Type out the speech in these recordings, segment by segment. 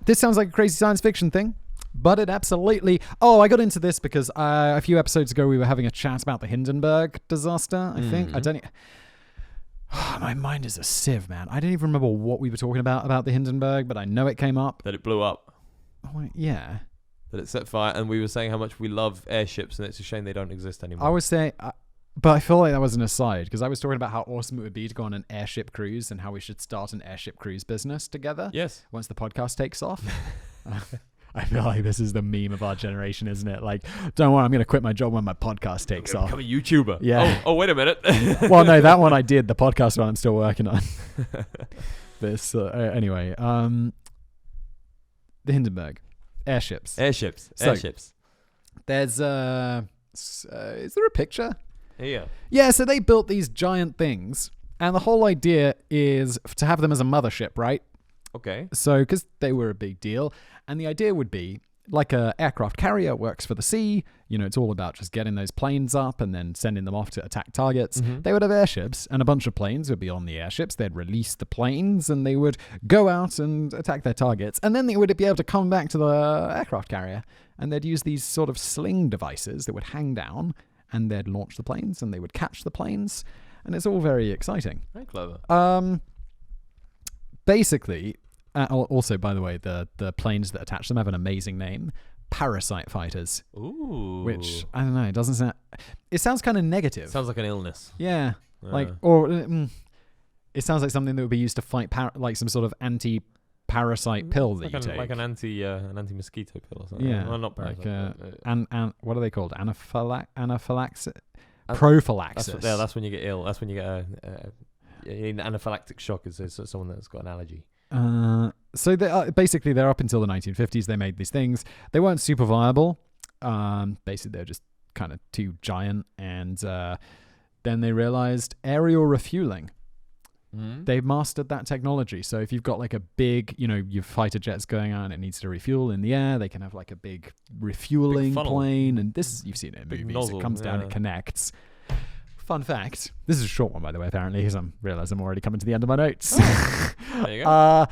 This sounds like a crazy science fiction thing, but it absolutely... Oh, I got into this because a few episodes ago we were having a chat about the Hindenburg disaster, I think. I don't... My mind is a sieve, man. I don't even remember what we were talking about the Hindenburg, but I know it came up. That it blew up. Oh, yeah. That it set fire, and we were saying how much we love airships, and it's a shame they don't exist anymore. I was saying... But I feel like that was an aside, because I was talking about how awesome it would be to go on an airship cruise and how we should start an airship cruise business together. Yes. Once the podcast takes off. I feel like this is the meme of our generation, isn't it? Like, don't worry, I'm going to quit my job when my podcast takes off. Become a YouTuber. Yeah. Oh, wait a minute. Well, no, that one I did. The podcast one I'm still working on. This anyway. The Hindenburg. Airships. Airships. There's is there a picture? Yeah. Yeah, so they built these giant things, and the whole idea is to have them as a mothership, right? Okay. So, because they were a big deal, and the idea would be, like a aircraft carrier works for the sea, it's all about just getting those planes up and then sending them off to attack targets. Mm-hmm. They would have airships, and a bunch of planes would be on the airships. They'd release the planes, and they would go out and attack their targets, and then they would be able to come back to the aircraft carrier, and they'd use these sort of sling devices that would hang down, and they'd launch the planes, and they would catch the planes, and it's all very exciting. Very clever. Basically, also, by the way, the planes that attach them have an amazing name. Parasite fighters. Ooh. Which, I don't know, it doesn't sound... It sounds kind of negative. Sounds like an illness. Yeah. It sounds like something that would be used to fight, like some sort of anti-parasite pill that you take. Like an anti-mosquito pill or something. Yeah. Well, not parasite. And what are they called? Anaphylaxis? Prophylaxis. That's when you get ill. That's when you get an anaphylactic shock is someone that's got an allergy. So basically they're up until the 1950s. They made these things. They weren't super viable. Basically they're just kind of too giant, and then they realized aerial refueling. They mastered that technology. So if you've got like a big, your fighter jet's going on and it needs to refuel in the air, they can have like a big refueling plane, and this you've seen it in movies. Nozzle, it comes down, it connects. Fun fact, this is a short one, by the way, apparently, because I realize I'm already coming to the end of my notes. There you go.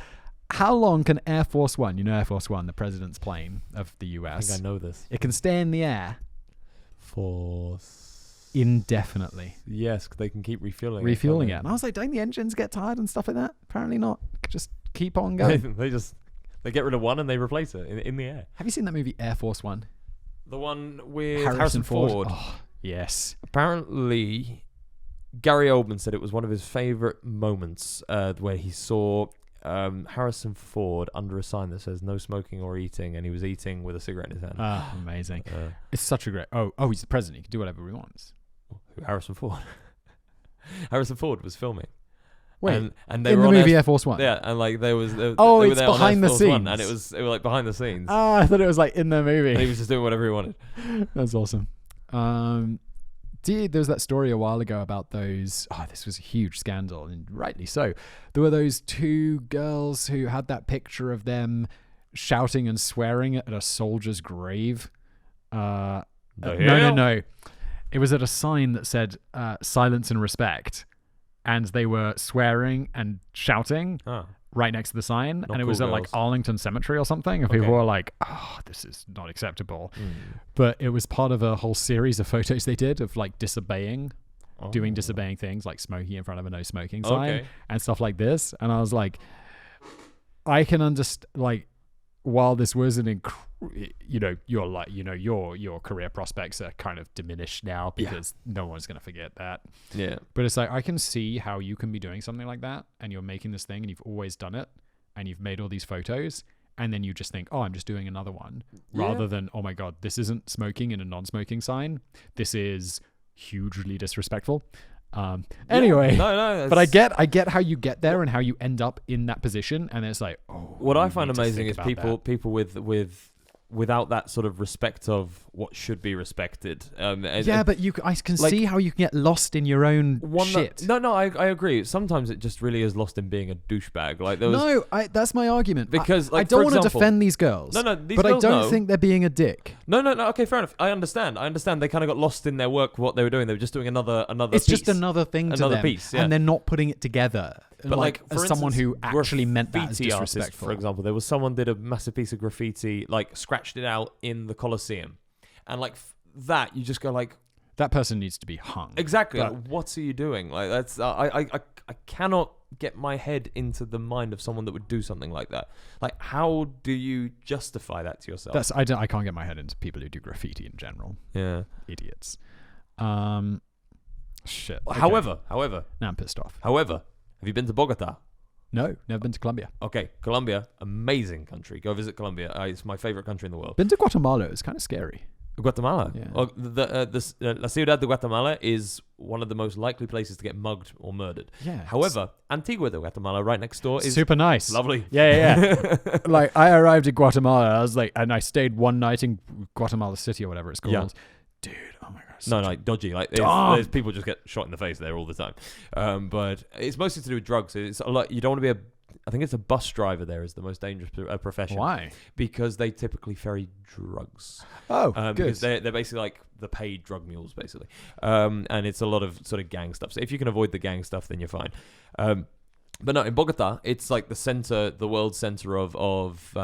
How long can Air Force One, Air Force One, the president's plane of the US? I think I know this. It can stay in the air for indefinitely. Yes, they can keep refueling it. And I was like, don't the engines get tired and stuff like that? Apparently not. Just keep on going. they get rid of one and they replace it in the air. Have you seen that movie Air Force One? The one with Harrison Ford. Oh, yes. Apparently, Gary Oldman said it was one of his favorite moments where he saw Harrison Ford under a sign that says no smoking or eating, and he was eating with a cigarette in his hand. Ah, amazing. It's such a great... Oh, he's the president. He can do whatever he wants. Harrison Ford. Harrison Ford was filming. Wait, and they in were the on movie Air Force One? Yeah, and like they it's were there behind the scenes. and it was like behind the scenes. Oh, I thought it was like in the movie. And he was just doing whatever he wanted. That's awesome. There was that story a while ago about those... Oh, this was a huge scandal, and rightly so. There were those two girls who had that picture of them shouting and swearing at a soldier's grave. No. It was at a sign that said silence and respect, and they were swearing and shouting right next to the sign. Not and it cool was at girls. like Arlington Cemetery or something, and people were like, oh, this is not acceptable. But it was part of a whole series of photos they did of like disobeying things, like smoking in front of a no smoking sign and stuff like this. And I was like, I can understand, like, while this was your career prospects are kind of diminished now because no one's going to forget that. Yeah. But it's like, I can see how you can be doing something like that, and you're making this thing and you've always done it and you've made all these photos, and then you just think, oh, I'm just doing another one, rather than, oh my God, this isn't smoking in a non-smoking sign. This is hugely disrespectful. Anyway, but I get how you get there and how you end up in that position, and it's like, oh. What I find amazing is people without that sort of respect of what should be respected. But I can see how you can get lost in your own shit. I agree. Sometimes it just really is lost in being a douchebag. Like there was, that's my argument. Because I don't want to defend these girls. But I don't think they're being a dick. No. Okay, fair enough. I understand. They kind of got lost in their work. What they were doing, they were just doing another. It's piece. just another thing to them, piece, yeah. and they're not putting it together. But like, as for someone instance, who actually meant that as graffiti artist, disrespectful. for example, there was someone did a massive piece of graffiti, like scratched it out in the Colosseum, and like that, you just go like, that person needs to be hung. exactly. But- Like, what are you doing? Like, that's I cannot get my head into the mind of someone that would do something like that. Like, how do you justify that to yourself? I can't get my head into people who do graffiti in general. Yeah. Idiots. Shit. However, Now I'm pissed off. have you been to Bogota? No, never been to Colombia. Okay, Colombia, amazing country. Go visit Colombia. It's my favorite country in the world. Been to Guatemala. It's kind of scary. Guatemala. Yeah. Well, La Ciudad de Guatemala is one of the most likely places to get mugged or murdered. Yeah. However, Antigua de Guatemala, right next door, is super nice. lovely. Yeah. Like, I arrived in Guatemala. I was like, and I stayed one night in Guatemala City or whatever it's called. Yeah. Dude, oh my god. No, like dodgy. Like there's people just get shot in the face there all the time. But it's mostly to do with drugs. It's a lot. You don't want to be I think it's a bus driver there is the most dangerous profession. Why? Because they typically ferry drugs. Oh, good. Because they're basically like the paid drug mules, basically. And it's a lot of sort of gang stuff. So if you can avoid the gang stuff, then you're fine. But no, in Bogota, it's like the world center of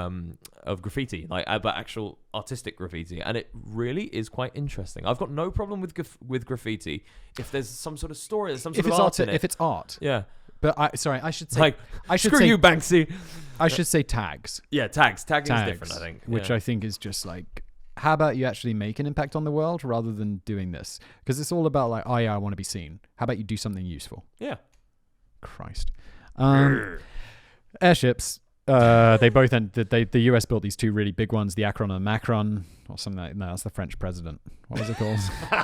graffiti, like but actual artistic graffiti, and it really is quite interesting. I've got no problem with graffiti if there's some sort of story, there's some sort of art in it. If it's art, yeah. But I should say, Like, I should screw say, you, Banksy. I should say tags. Yeah, tagging is different, I think. Which Yeah. I think is just like, how about you actually make an impact on the world rather than doing this? Because it's all about like, oh yeah, I want to be seen. How about you do something useful? Yeah. Christ. Airships. They both the US built these two really big ones, the Akron and Macron, or something like no, that's the French president. What was it called?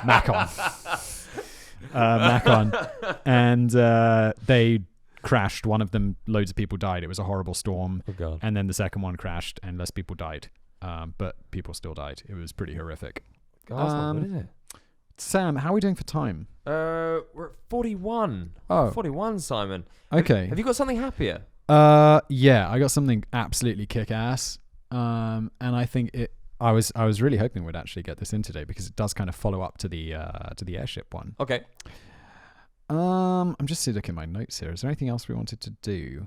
Macron. Macron. And they crashed. One of them, loads of people died. It was a horrible storm. Oh god. And then the second one crashed and less people died. But people still died. It was pretty horrific. God, that's not good, is it? Sam, how are we doing for time? We're at 41. Oh. 41, Simon. Okay. Have you got something happier? Yeah, I got something absolutely kick-ass. And I think I was really hoping we'd actually get this in today because it does kind of follow up to the airship one. Okay. I'm just looking at my notes here. Is there anything else we wanted to do?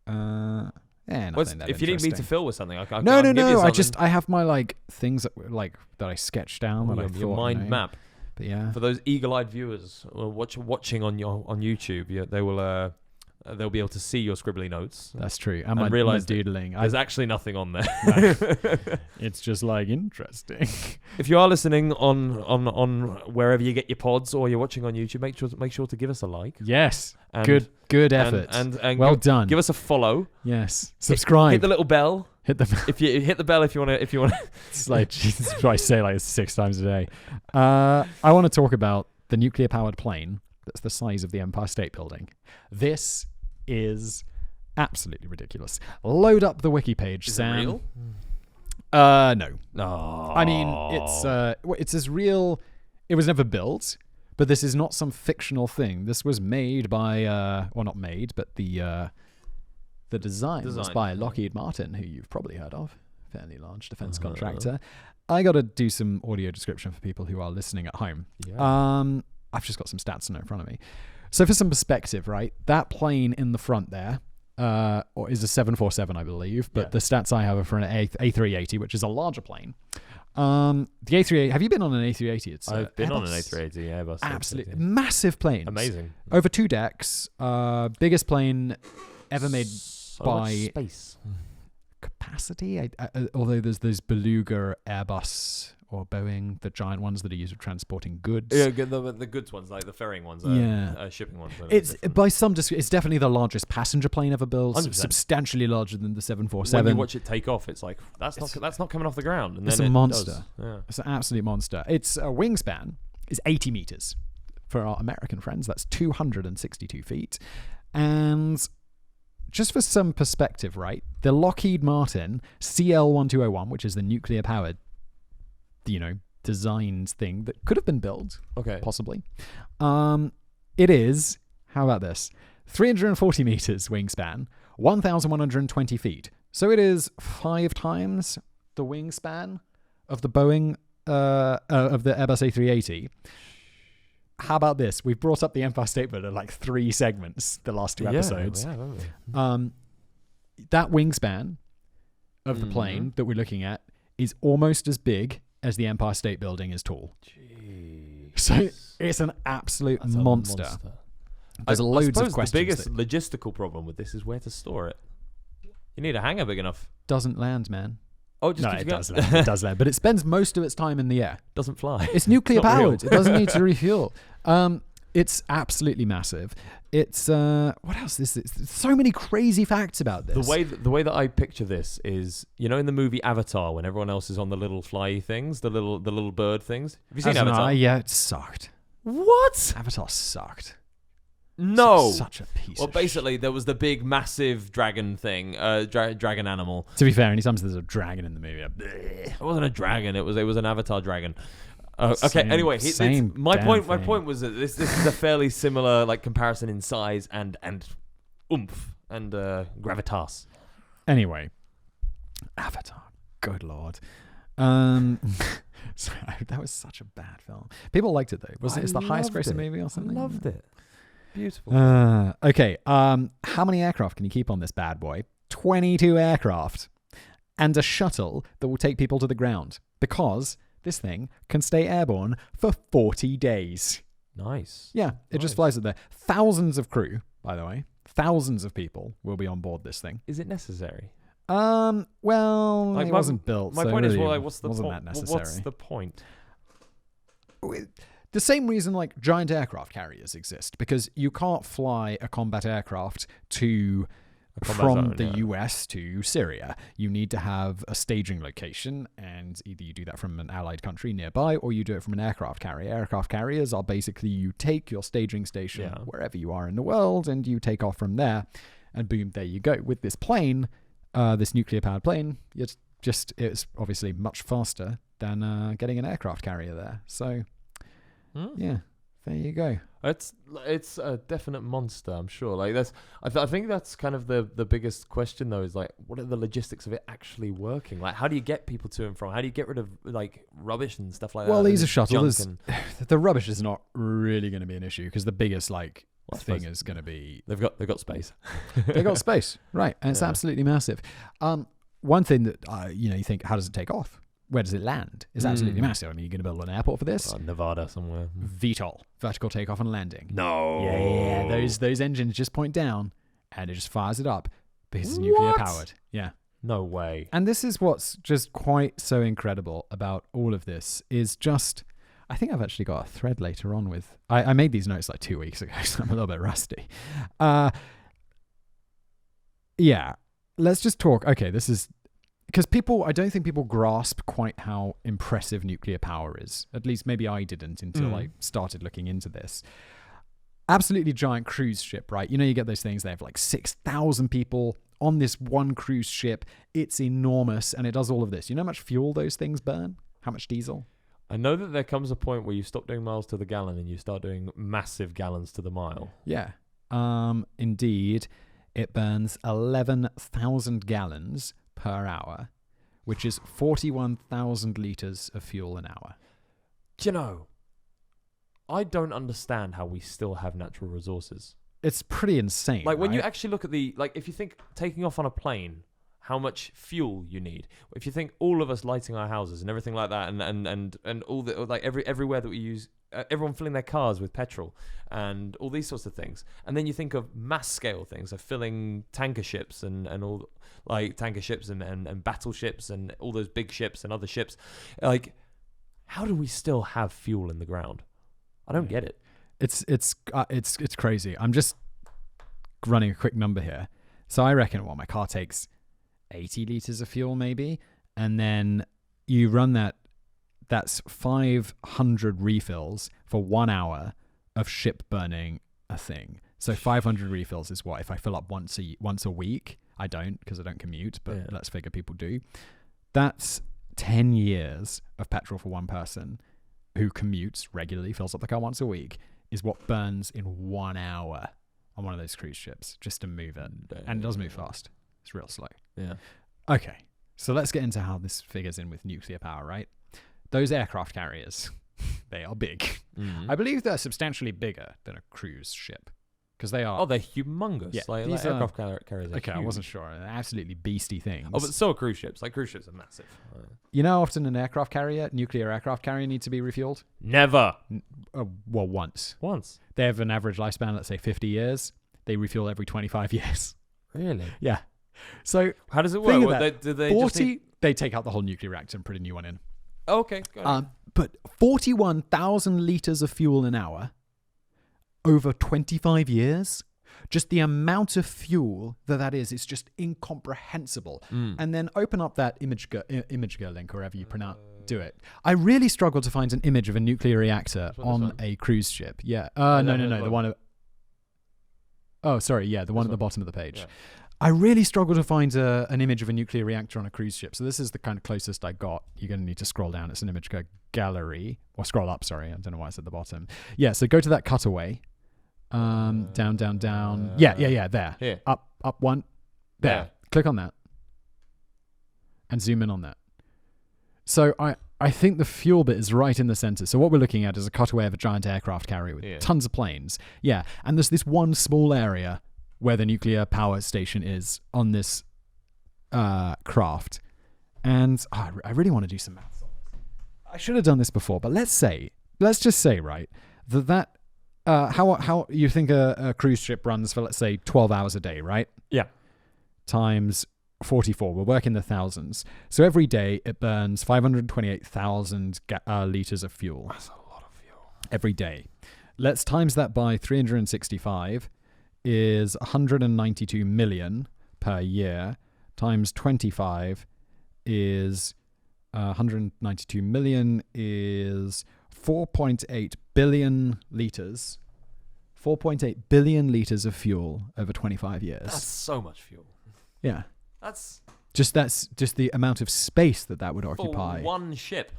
Nothing that if you need me to interesting. fill with something, I can No. give you something. I have my like things that I sketched down. Oh, that I your thought, mind map. But yeah, For those eagle-eyed viewers watching on YouTube, they will they'll be able to see your scribbly notes. that's true. And my realised doodling. There's actually nothing on there. It's just like interesting. If you are listening on wherever you get your pods or you're watching on YouTube, make sure to give us a like. Yes, And, good effort. And well done. Give us a follow. Yes, subscribe. Hit the little bell. Hit the. If you hit the bell if you want to. It's like Jesus, I say like 6 times a day. I want to talk about the nuclear-powered plane that's the size of the Empire State Building. This is absolutely ridiculous. Load up the wiki page, Is Sam. it real? No. No. I mean, it's as real. It was never built, but this is not some fictional thing. This was made by, well, not made, but the design was by Lockheed Martin, who you've probably heard of, fairly large defense contractor. I got to do some audio description for people who are listening at home. Yeah. I've just got some stats in front of me. So for some perspective, right, that plane in the front there, or is a 747, I believe, but the stats I have are for an A380, which is a larger plane. The A380, have you been on an A380? It's I've been Airbus. on an A380 Airbus. Absolutely massive planes. Amazing. Over 2 decks, biggest plane ever made So by much space. capacity. Although there's those Beluga Airbus or Boeing, the giant ones that are used for transporting goods. Yeah, the goods ones, like the ferrying ones, shipping ones. It's by some it's definitely the largest passenger plane ever built. 100%. Substantially larger than the 747. When you watch it take off, it's like that's not coming off the ground. And It's then a it monster. does. Yeah. It's an absolute monster. Its wingspan is 80 meters. For our American friends, that's 262 feet. And just for some perspective, right? The Lockheed Martin CL-1201, which is the nuclear-powered, designed thing that could have been built, possibly. It is, how about this? 340 meters wingspan, 1,120 feet. So it is 5 times the wingspan of the Boeing, of the Airbus A380. how about this? We've brought up the Empire State Building like 3 segments the last 2 episodes. Yeah, haven't we? That wingspan of the plane that we're looking at is almost as big as the Empire State Building is tall. Jeez. So it's an absolute monster. There's loads of questions. The biggest logistical problem with this is where to store it. You need a hangar big enough. Doesn't land, man. Oh, just no, it does land. It does land, but it spends most of its time in the air. Doesn't fly. It's nuclear powered. It doesn't need to refuel. It's absolutely massive. It's what else is this? There's so many crazy facts about this. The way that I picture this is, in the movie Avatar, when everyone else is on the little flyy things, the little bird things. Have you seen Avatar? Yeah, it sucked. What? Avatar sucked. No. Such a piece Well, of basically, there was the big, massive dragon thing, dragon animal. To be fair, anytime there's a dragon in the movie, it wasn't a dragon. It was an Avatar dragon. Okay. Same- Anyway, same my damn point thing. was that this is a fairly similar comparison in size and oomph and gravitas. Anyway, Avatar. Good lord. So, that was such a bad film. People liked it though. It's the highest grossing movie or something? I loved it. Beautiful. Okay. How many aircraft can you keep on this bad boy? 22 aircraft. And a shuttle that will take people to the ground. Because this thing can stay airborne for 40 days. Nice. Yeah, it just flies it there. Thousands of crew, by the way. Thousands of people will be on board this thing. Is it necessary? Well, it wasn't built. My so point is, really what's the wasn't point? that necessary. What's the point? The same reason giant aircraft carriers exist, because you can't fly a combat aircraft from the US to Syria. You need to have a staging location, and either you do that from an allied country nearby or you do it from an aircraft carrier. Aircraft carriers are basically you take your staging station wherever you are in the world and you take off from there, and boom, there you go. With this plane, this nuclear powered plane, it's obviously much faster than getting an aircraft carrier there. So yeah, there you go. It's a definite monster, I'm sure. I think that's kind of the biggest question though, is what are the logistics of it actually working? How do you get people to and from? How do you get rid of rubbish and stuff like that? Well, these are shuttles. The rubbish is not really going to be an issue because the biggest thing is going to be they've got space. They got space, right? And it's absolutely massive. One thing that you think, how does it take off? Where does it land? It's absolutely massive. I mean, you're going to build an airport for this? Nevada somewhere. VTOL, vertical takeoff and landing. No. Yeah. Those engines just point down and it just fires it up because it's nuclear powered. Yeah. No way. And this is what's just quite so incredible about all of this is just, I think I've actually got a thread later on with, I made these notes 2 weeks ago, so I'm a little bit rusty. Yeah. Let's just talk. Okay, this is, because I don't think people grasp quite how impressive nuclear power is. At least maybe I didn't until I started looking into this. Absolutely giant cruise ship, right? You get those things, they have 6,000 people on this one cruise ship. It's enormous and it does all of this. You know how much fuel those things burn? How much diesel? I know that there comes a point where you stop doing miles to the gallon and you start doing massive gallons to the mile. Yeah. Indeed, it burns 11,000 gallons per hour, which is 41,000 litres of fuel an hour. Do you know, I don't understand how we still have natural resources. It's pretty insane. When you actually look at if you think taking off on a plane, how much fuel you need. If you think all of us lighting our houses and everything like that, and all the everywhere that we use, everyone filling their cars with petrol and all these sorts of things, and then you think of mass scale things, of filling tanker ships and all tanker ships and battleships and all those big ships and other ships, how do we still have fuel in the ground? I don't get it. It's crazy. I'm just running a quick number here. So I reckon my car takes 80 litres of fuel maybe, and then you run that's 500 refills for 1 hour of ship burning a thing. So 500 refills is what? If I fill up once a week, I don't because I don't commute, but let's figure people do. That's 10 years of petrol for one person who commutes regularly, fills up the car once a week, is what burns in 1 hour on one of those cruise ships just to move it. And it does move fast. It's real slow. Yeah. Okay. So let's get into how this figures in with nuclear power, right? Those aircraft carriers, They are big. Mm-hmm. I believe they're substantially bigger than a cruise ship. Because they are... Oh, they're humongous. Yeah, like these aircraft carriers are Okay, I huge. wasn't sure. They're absolutely beastie things. Oh, but so are cruise ships. Like, cruise ships are massive. You know how often an aircraft carrier, nuclear aircraft carrier, needs to be refueled? Never. Well, once. Once. They have an average lifespan, let's say 50 years. They refuel every 25 years. Really? Yeah. So how does it think work? of that. Do they 40, they take out the whole nuclear reactor and put a new one in. Oh, okay. Got it. But 41,000 litres of fuel an hour over 25 years... Just the amount of fuel that is just incomprehensible. And then open up that Imager link, or however you do it. I really struggle to find an image of a nuclear reactor on a cruise ship. Yeah. No. The one. The one at the bottom of the page. Yeah. I really struggle to find an image of a nuclear reactor on a cruise ship. So this is the kind of closest I got. You're going to need to scroll down. It's an image gallery. Or scroll up, sorry. I don't know why it's at the bottom. Yeah, so go to that cutaway. Down. Yeah, there. Here. Up one. There. Yeah. Click on that. And zoom in on that. So I think the fuel bit is right in the center. So what we're looking at is a cutaway of a giant aircraft carrier with tons of planes. Yeah. And there's this one small area where the nuclear power station is on this craft. And I really want to do some maths on this. I should have done this before, but let's just say, right, that how you think a cruise ship runs for, let's say, 12 hours a day, right? Yeah. Times 44. We'll work in the thousands. So every day it burns 528,000 litres of fuel. That's a lot of fuel. Every day. Let's times that by 365 is 192 million per year. Times 25 is 192 million is 4.8 billion litres. 4.8 billion litres of fuel over 25 years. That's so much fuel. Yeah. That's just the amount of space that would occupy. For one ship.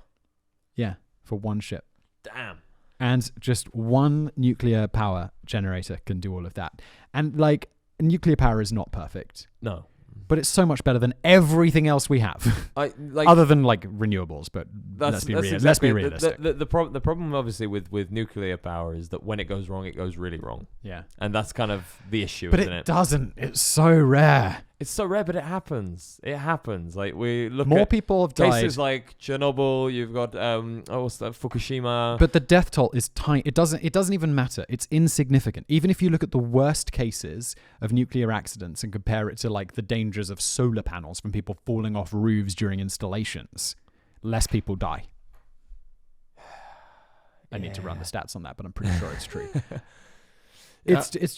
Yeah, for one ship. Damn. And just one nuclear power generator can do all of that. And like, nuclear power is not perfect. No. But it's so much better than everything else we have. Other than like renewables, but let's be realistic. The problem obviously with nuclear power is that when it goes wrong, it goes really wrong. Yeah. And that's kind of the issue, but isn't it? But it doesn't. It's so rare. It's so rare, but it happens. It happens. Like, we look more at people have died. Cases like Chernobyl, you've got what's that, Fukushima. But the death toll is tiny. It doesn't even matter. It's insignificant. Even if you look at the worst cases of nuclear accidents and compare it to like the dangers of solar panels from people falling off roofs during installations, less people die. I need to run the stats on that, but I'm pretty sure it's true. It's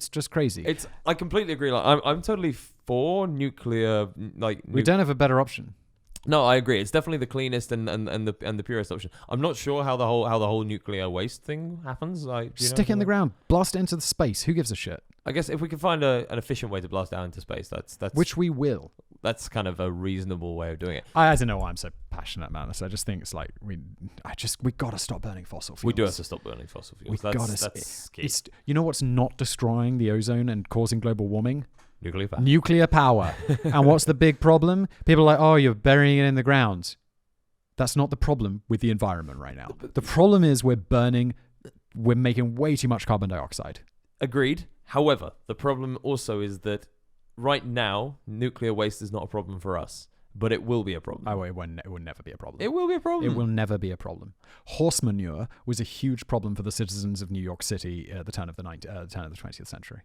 just crazy. I completely agree. Like, I'm totally for nuclear. Like, we don't have a better option. No, I agree. It's definitely the cleanest and the purest option. I'm not sure how the whole nuclear waste thing happens. Like, stick it in the ground, blast it into the space. Who gives a shit? I guess if we can find an efficient way to blast out into space, that's which we will. That's kind of a reasonable way of doing it. I don't know why I'm so passionate about this. I just think it's like we got to stop burning fossil fuels. We do have to stop burning fossil fuels. That's key. You know what's not destroying the ozone and causing global warming? Nuclear power. And what's the big problem? People are like, oh, you're burying it in the ground. That's not the problem with the environment right now. The problem is we're making way too much carbon dioxide. Agreed. However, the problem also is that right now, nuclear waste is not a problem for us, but it will be a problem. Oh, it will never be a problem. It will be a problem. It will never be a problem. Horse manure was a huge problem for the citizens of New York City at the turn of the 20th century.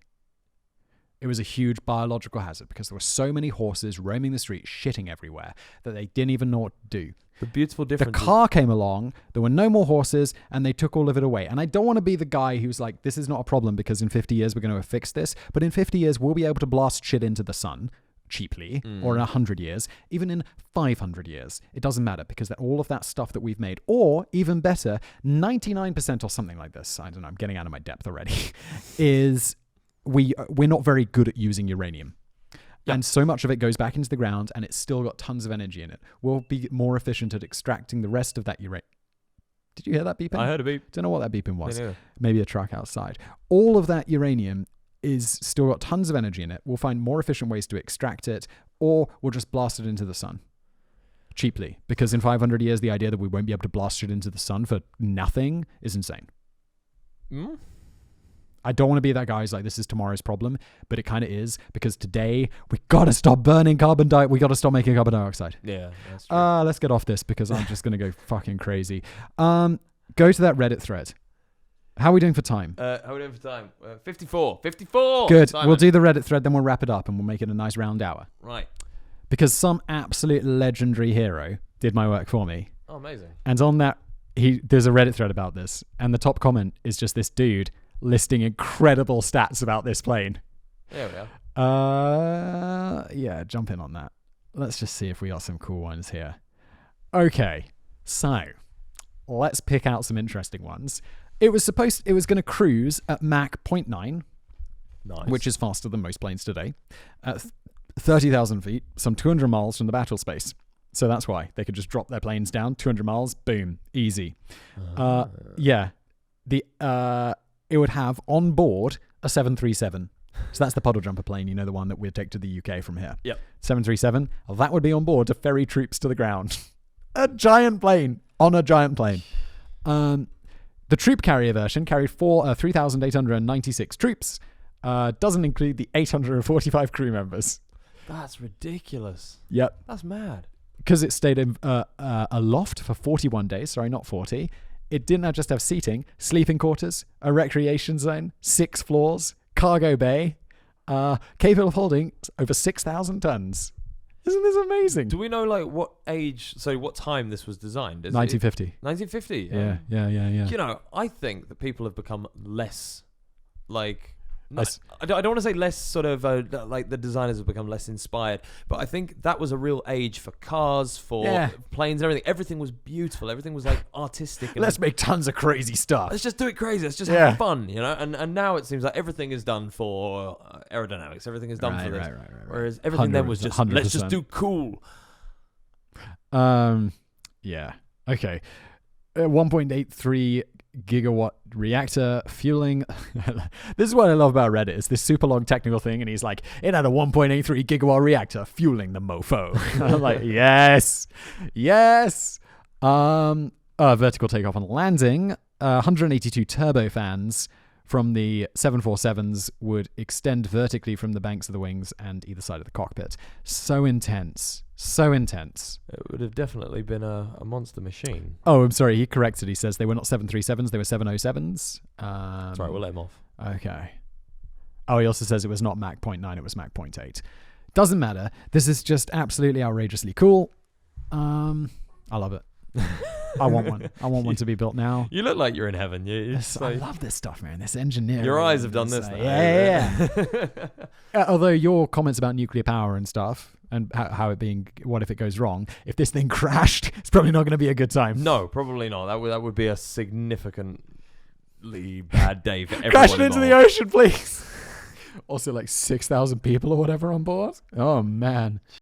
It was a huge biological hazard because there were so many horses roaming the streets, shitting everywhere, that they didn't even know what to do. The beautiful difference. The car came along, there were no more horses, and they took all of it away. And I don't want to be the guy who's like, this is not a problem because in 50 years we're going to fix this. But in 50 years, we'll be able to blast shit into the sun cheaply, or in 100 years, even in 500 years. It doesn't matter because all of that stuff that we've made, or even better, 99% or something like this, I don't know, I'm getting out of my depth already, is we're not very good at using uranium. Yep. And so much of it goes back into the ground and it's still got tons of energy in it. We'll be more efficient at extracting the rest of that uranium. Did you hear that beeping? I heard a beep. Don't know what that beeping was. Maybe a truck outside. All of that uranium is still got tons of energy in it. We'll find more efficient ways to extract it, or we'll just blast it into the sun. cheaply, because in 500 years, the idea that we won't be able to blast shit into the sun for nothing is insane. Mm? I don't want to be that guy who's like, this is tomorrow's problem, but it kind of is, because today we got to stop burning carbon dioxide. We got to stop making carbon dioxide. Yeah, that's true. Let's get off this because I'm just going to go fucking crazy. Go to that Reddit thread. How are we doing for time? How are we doing for time? 54. 54! Good. Simon. We'll do the Reddit thread, then we'll wrap it up and we'll make it a nice round hour. Right. Because some absolute legendary hero did my work for me. Oh, amazing. And on that, there's a Reddit thread about this. And the top comment is just this dude listing incredible stats about this plane. There we are. Yeah, jump in on that. Let's just see if we got some cool ones here. Okay, so let's pick out some interesting ones. It was going to cruise at Mach 0.9, Nice. which is faster than most planes today, at 30,000 feet, some 200 miles from the battle space. So that's why they could just drop their planes down 200 miles, boom, easy. Yeah, it would have on board a 737. So that's the puddle jumper plane, the one that we'd take to the UK from here. Yep. 737. That would be on board to ferry troops to the ground. A giant plane on a giant plane. The troop carrier version carried 3,896 troops. Doesn't include the 845 crew members. That's ridiculous. Yep. That's mad. Because it stayed in aloft for 41 days. Sorry, not 40. It didn't just have seating, sleeping quarters, a recreation zone, 6 floors, cargo bay, capable of holding over 6,000 tons. Isn't this amazing? Do we know what time this was designed? 1950. 1950? Yeah. I think that people have become less Less- I don't want to say less sort of like the designers have become less inspired, but I think that was a real age for cars, for planes, and everything. Everything was beautiful. Everything was artistic. And let's make tons of crazy stuff. Let's just do it crazy. Let's just have fun, And now it seems like everything is done for aerodynamics. Everything is done for this. Right. Whereas everything then was just 100%. Let's just do cool. Yeah. Okay. 1.83 gigawatt reactor fueling. This is what I love about Reddit. It's this super long technical thing, and he's like, it had a 1.83 gigawatt reactor fueling the mofo. I'm like, yes. Vertical takeoff and landing. 182 turbofans from the 747s would extend vertically from the banks of the wings and either side of the cockpit. So intense. It would have definitely been a monster machine. Oh, I'm sorry. He corrected. He says they were not 737s. They were 707s. That's right. We'll let him off. Okay. Oh, he also says it was not Mach 0.9. It was Mach 0.8. Doesn't matter. This is just absolutely outrageously cool. I love it. I want one. I want one to be built now. You look like you're in heaven. I love this stuff, man. This engineering. Your eyes have done this. Yeah. Although your comments about nuclear power and stuff, and how it being, what if it goes wrong? If this thing crashed, it's probably not going to be a good time. No, probably not. That would be a significantly bad day for everyone. Crashing into the ocean, please. Also, 6,000 people or whatever on board. Oh man.